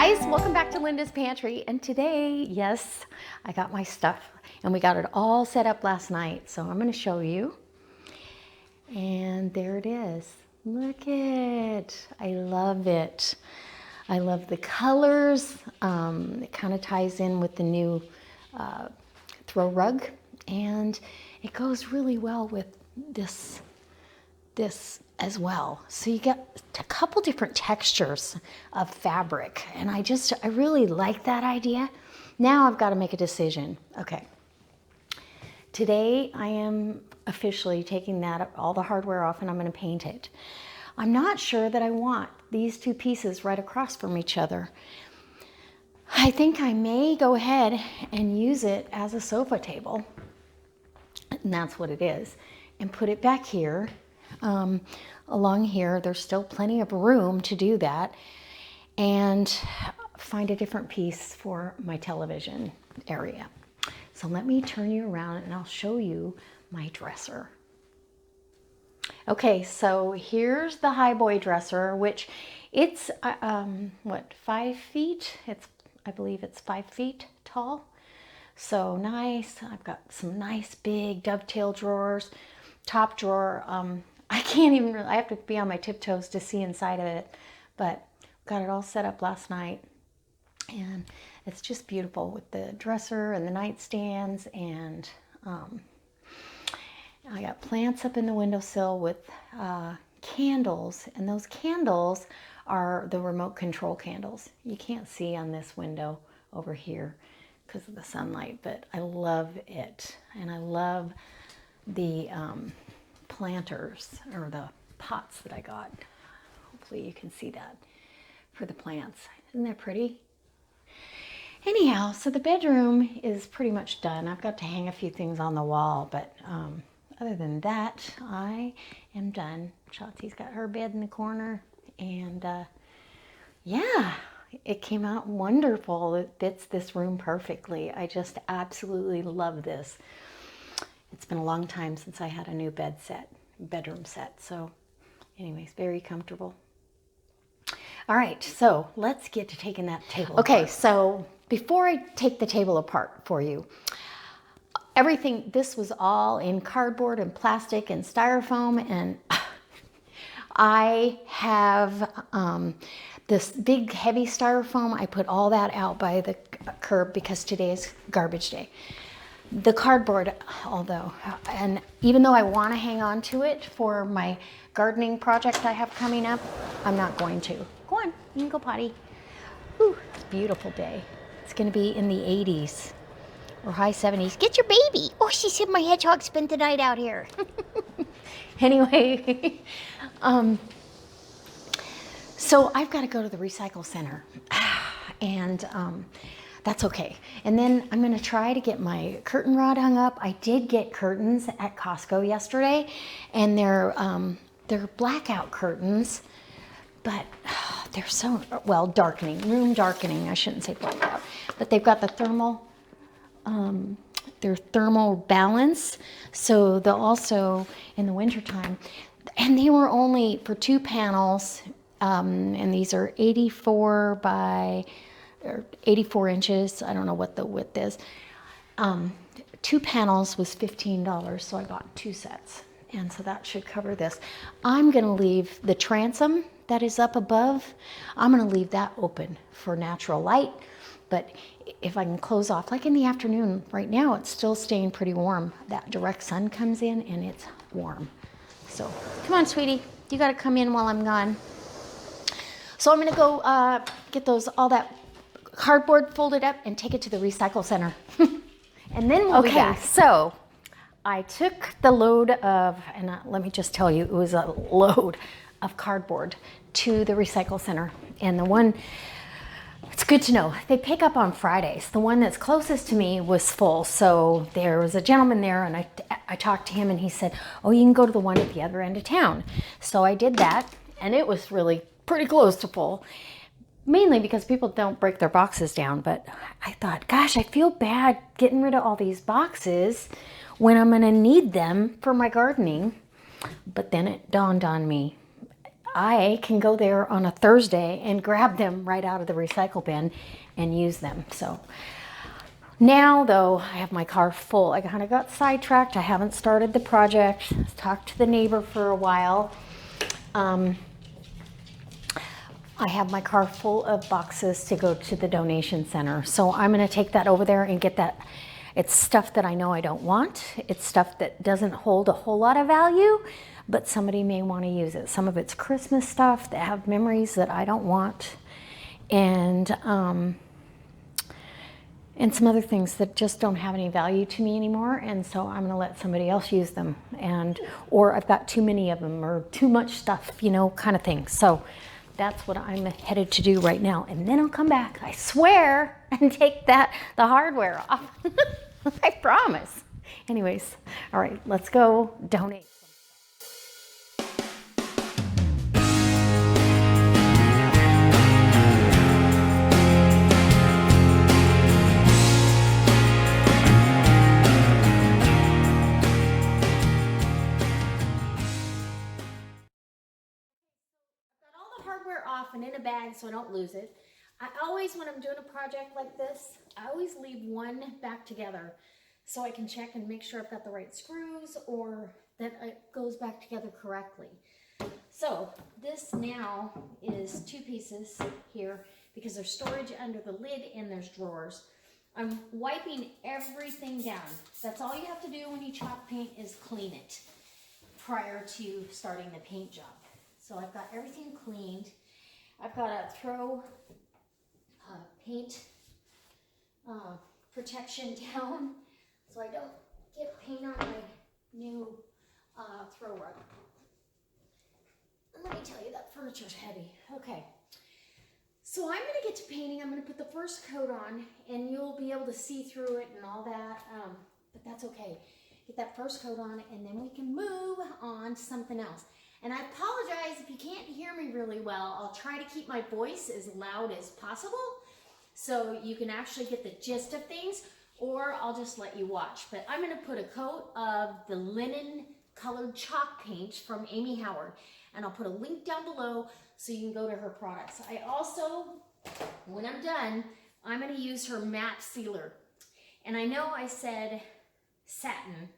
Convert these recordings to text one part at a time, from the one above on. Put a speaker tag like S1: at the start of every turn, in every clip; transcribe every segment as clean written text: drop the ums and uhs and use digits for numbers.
S1: guys, welcome back to Linda's Pantry. And today, yes, I got my stuff and we got it all set up last night. So I'm going to show you. And there it is. Look it. I love it. I love the colors. It kind of ties in with the new throw rug, and it goes really well with this as well. So you get a couple different textures of fabric, and I really like that idea. Now I've got to make a decision. Okay, today I am officially taking all the hardware off, and I'm going to paint it. I'm not sure that I want these two pieces right across from each other. I think I may go ahead and use it as a sofa table, and that's what it is, and put it back here. Along here, there's still plenty of room to do that, and find a different piece for my television area. So let me turn you around and I'll show you my dresser. Okay, so here's the high boy dresser, which it's what, 5 feet? I believe it's 5 feet tall. So nice. I've got some nice big dovetail drawers. Top drawer, I can't even really, I have to be on my tiptoes to see inside of it, but got it all set up last night, and it's just beautiful with the dresser and the nightstands, and I got plants up in the windowsill with candles, and those candles are the remote control candles. You can't see on this window over here because of the sunlight, but I love it, and I love the planters, or the pots that I got. Hopefully you can see that for the plants. Isn't that pretty? Anyhow, so the bedroom is pretty much done. I've got to hang a few things on the wall, but other than that, I am done. Shotzi's got her bed in the corner, and yeah, it came out wonderful. It fits this room perfectly. I just absolutely love this. It's been a long time since I had a new bedroom set. So anyways, very comfortable. All right, so let's get to taking that table apart. So before I take the table apart for you, this was all in cardboard and plastic and styrofoam, and I have this big heavy styrofoam. I put all that out by the curb because today is garbage day. The cardboard, and even though I want to hang on to it for my gardening project I have coming up, I'm not going to. Go on, you can go potty. Ooh, it's a beautiful day. It's going to be in the 80s or high 70s. Get your baby. Oh, she said my hedgehog spent the night out here. Anyway, so I've got to go to the recycle center, and that's okay. And then I'm going to try to get my curtain rod hung up. I did get curtains at Costco yesterday, and they're blackout curtains, but they're so, well, room darkening. I shouldn't say blackout, but they've got the they're thermal balance, so they'll also, in the wintertime, and they were only for 2 panels, and these are 84 by 84 inches. I don't know what the width is. 2 panels was $15, so I got 2 sets. And so that should cover this. I'm gonna leave the transom that is up above, I'm gonna leave that open for natural light. But if I can close off, like in the afternoon, right now it's still staying pretty warm. That direct sun comes in and it's warm. So come on, sweetie, you gotta come in while I'm gone. So I'm gonna go get all that cardboard folded up and take it to the recycle center. And then we'll be back. So I took the load of, and let me just tell you, it was a load of cardboard to the recycle center. And the one, it's good to know, they pick up on Fridays. The one that's closest to me was full. So there was a gentleman there, and I talked to him, and he said, oh, you can go to the one at the other end of town. So I did that, and it was really pretty close to full. Mainly because people don't break their boxes down, but I thought, gosh, I feel bad getting rid of all these boxes when I'm gonna need them for my gardening. But then it dawned on me, I can go there on a Thursday and grab them right out of the recycle bin and use them. So now though, I have my car full. I kind of got sidetracked. I haven't started the project. Talked to the neighbor for a while. I have my car full of boxes to go to the donation center. So I'm gonna take that over there and get that. It's stuff that I know I don't want. It's stuff that doesn't hold a whole lot of value, but somebody may want to use it. Some of it's Christmas stuff that have memories that I don't want. And some other things that just don't have any value to me anymore. And so I'm gonna let somebody else use them. Or I've got too many of them or too much stuff, you know, kind of thing. So that's what I'm headed to do right now. And then I'll come back, I swear, and take the hardware off. I promise. Anyways, all right, let's go donate. Off and in a bag so I don't lose it. I always, when I'm doing a project like this, I always leave one back together so I can check and make sure I've got the right screws or that it goes back together correctly. So this now is 2 pieces here because there's storage under the lid and there's drawers. I'm wiping everything down. That's all you have to do when you chalk paint is clean it prior to starting the paint job. So I've got everything cleaned. I've got to throw paint protection down so I don't get paint on my new throw rug. And let me tell you, that furniture's heavy. Okay, so I'm going to get to painting. I'm going to put the first coat on and you'll be able to see through it and all that, but that's okay. Get that first coat on and then we can move on to something else. And I apologize if you can't hear me really well. I'll try to keep my voice as loud as possible so you can actually get the gist of things, or I'll just let you watch. But I'm gonna put a coat of the linen colored chalk paint from Amy Howard, and I'll put a link down below so you can go to her products. I also, when I'm done, I'm gonna use her matte sealer. And I know I said satin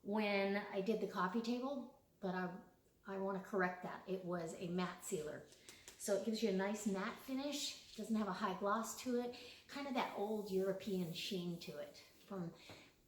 S1: when I did the coffee table, but I want to correct that. It was a matte sealer. So it gives you a nice matte finish. Doesn't have a high gloss to it. Kind of that old European sheen to it from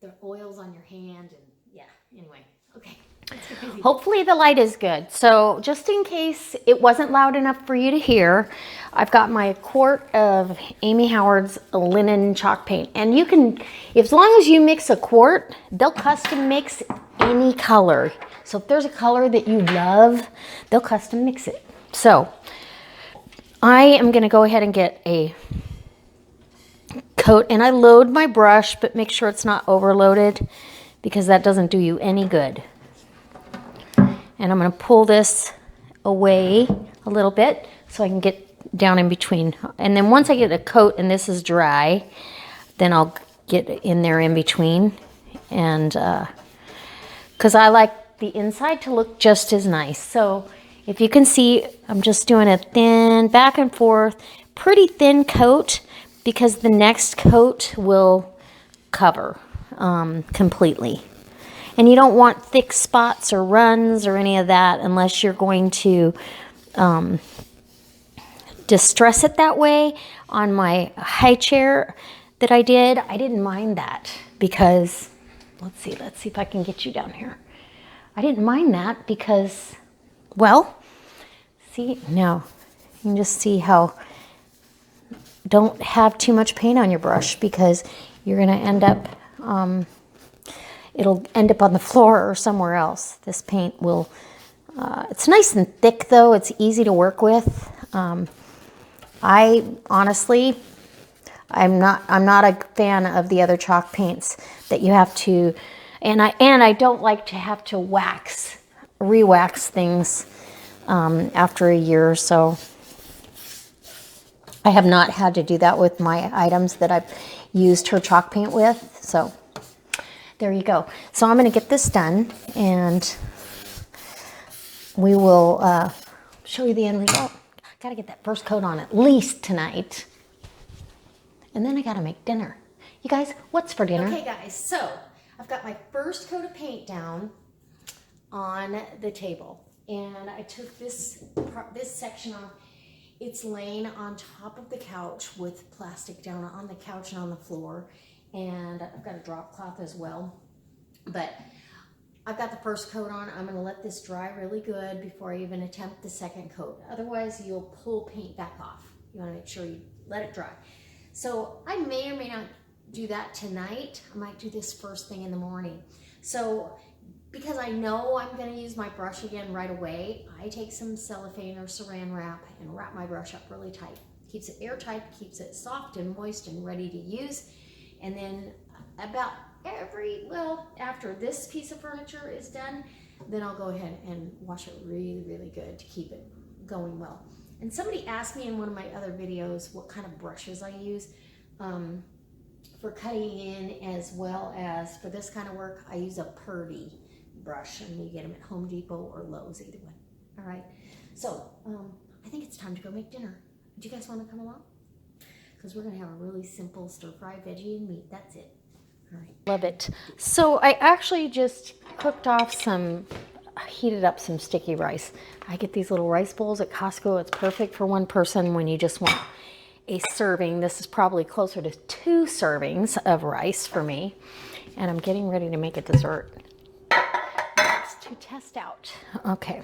S1: the oils on your hand. And yeah, anyway, okay. Hopefully the light is good. So just in case it wasn't loud enough for you to hear, I've got my quart of Amy Howard's linen chalk paint. And you can, as long as you mix a quart, they'll custom mix any color. So if there's a color that you love, they'll custom mix it. So I am gonna go ahead and get a coat, and I load my brush, but make sure it's not overloaded because that doesn't do you any good. And I'm gonna pull this away a little bit so I can get down in between. And then once I get a coat and this is dry, then I'll get in there in between. And because I like the inside to look just as nice. So if you can see, I'm just doing a thin back and forth, pretty thin coat because the next coat will cover completely. And you don't want thick spots or runs or any of that unless you're going to distress it that way. On my high chair that I didn't mind that because, let's see if I can get you down here. I didn't mind that because, well, see, now you can just see how, don't have too much paint on your brush because you're gonna end up, it'll end up on the floor or somewhere else. This paint will, it's nice and thick though, it's easy to work with. I honestly, I'm not a fan of the other chalk paints that you have to, and I don't like to have to re-wax things after a year or so. I have not had to do that with my items that I've used her chalk paint with, so there you go. So I'm going to get this done, and we will show you the end result. Got to get that first coat on at least tonight. And then I got to make dinner. You guys, what's for dinner? Okay, guys, so I've got my first coat of paint down on the table. And I took this section off. It's laying on top of the couch with plastic down on the couch and on the floor. And I've got a drop cloth as well. But I've got the first coat on. I'm gonna let this dry really good before I even attempt the second coat. Otherwise, you'll pull paint back off. You wanna make sure you let it dry. So I may or may not do that tonight. I might do this first thing in the morning. So because I know I'm gonna use my brush again right away, I take some cellophane or saran wrap and wrap my brush up really tight. Keeps it airtight, keeps it soft and moist and ready to use. And then about after this piece of furniture is done, then I'll go ahead and wash it really, really good to keep it going well. And somebody asked me in one of my other videos what kind of brushes I use for cutting in, as well as for this kind of work. I use a Purdy brush, and you get them at Home Depot or Lowe's, either way. All right, so I think it's time to go make dinner. Do you guys want to come along? Because we're gonna have a really simple stir-fry veggie and meat. That's it. All right. Love it. So I actually just heated up some sticky rice. I get these little rice bowls at Costco. It's perfect for one person when you just want a serving. This is probably closer to 2 servings of rice for me. And I'm getting ready to make a dessert. That's to test out. Okay.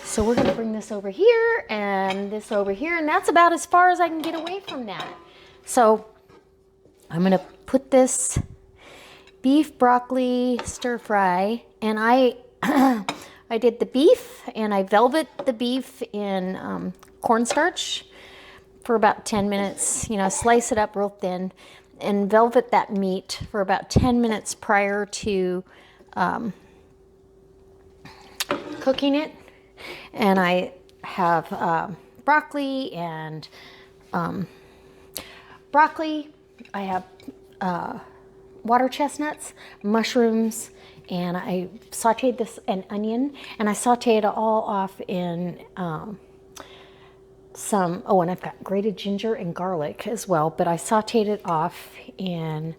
S1: So we're gonna bring this over here and this over here, and that's about as far as I can get away from that. So I'm gonna put this beef broccoli stir fry, and I did the beef, and I velvet the beef in cornstarch for about 10 minutes. You know, slice it up real thin and velvet that meat for about 10 minutes prior to cooking it. And I have broccoli and I have water chestnuts, mushrooms, and I sauteed this, an onion, and I sauteed it all off in and I've got grated ginger and garlic as well, but I sauteed it off in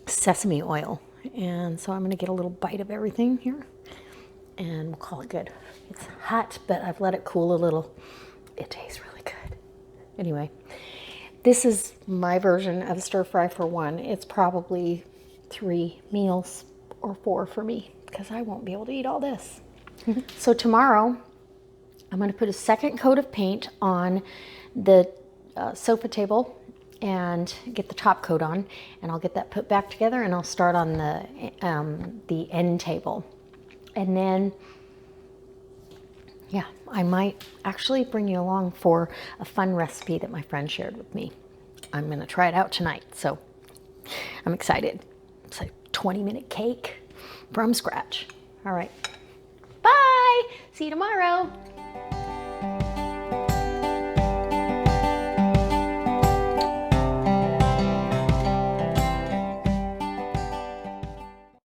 S1: sesame oil. And so I'm gonna get a little bite of everything here, and we'll call it good. It's hot, but I've let it cool a little. It tastes really good. Anyway, this is my version of stir fry for one. It's probably 3 meals or 4 for me, because I won't be able to eat all this. So tomorrow, I'm going to put a second coat of paint on the sofa table and get the top coat on, and I'll get that put back together, and I'll start on the end table. And then, yeah, I might actually bring you along for a fun recipe that my friend shared with me. I'm gonna try it out tonight, so I'm excited. It's a 20-minute cake from scratch. All right, bye, see you tomorrow.